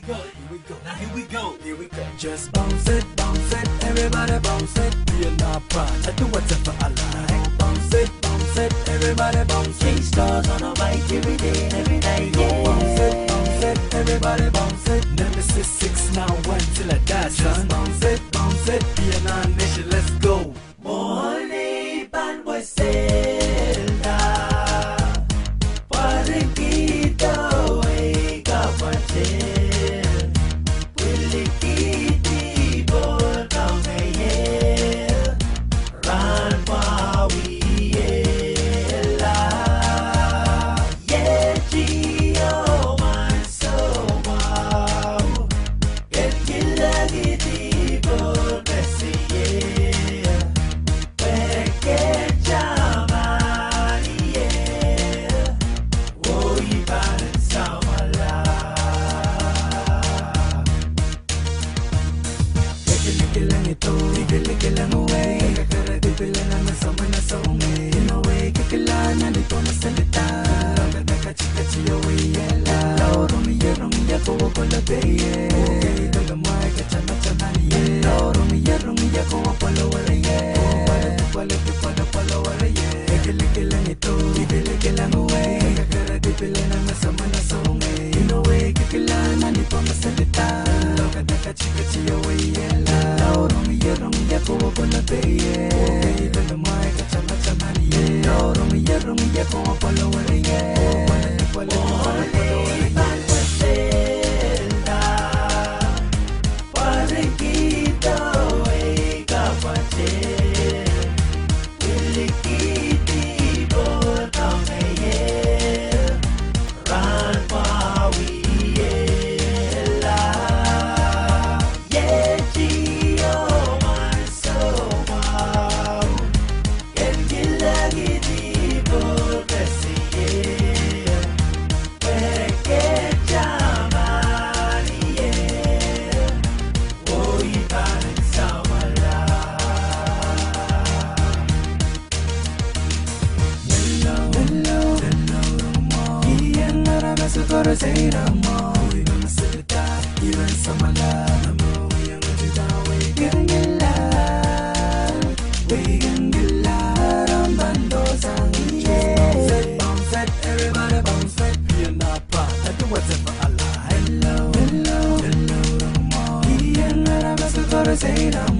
Now here we go. Just bounce it, everybody bounce it. We are not proud. I do whatever I like. Bounce it, everybody bounce it. Stars on a bike every day and every night. Yeah. Bounce it, everybody bounce it. Nemesis 691 till I die, son. Bounce it, be a non-nation, let's go. Morning, pan pues celda. Parequito, wake up and chill. Wilikiti, bol down the run while we yella. Yeah, Gio, man, so wow. Get gilagiti, bol bessie, yeah. Perché chiamani, yeah. Voi pensavo là. Kikilang ito, kikilang away. Kakara di pila na sa umay. In a way, kikilang na dito na salita. Ganda kachi away, yela. Rumiya, kuwa ko la beye. Okay, tagamay, kachana, yeah. Rumiya, kuwa pala wala, yeah. Pala wala, yeah. Kikilang ito, kikilang away. Kakara di pila na sa umay. In a way, kikilang na dito na salita. Ganda kachi away, yela. Rumiya, kuwa ko la beye. Okay, tagamay, kachana, yeah. Rumiya, kuwa pala wala, yeah. Pala wala, yeah. Pan pues celda. Parequito, wake up and chill. Wilikiti, bol down the run while we yella. Yeah, Gio, man, so wow. Get gilagiti, bol bessie, yeah. Perché chiamani, yeah. Voi pensavo là. Iyan narana sa korasay mo. Uy na masalita, ilan sa malala mo. Iyang matita, wigang gilar ang bando sang iye. Bounce it, everybody bounce it. We are not proud, I do whatever I like. Hello, mo. Iyan narana sa korasay mo.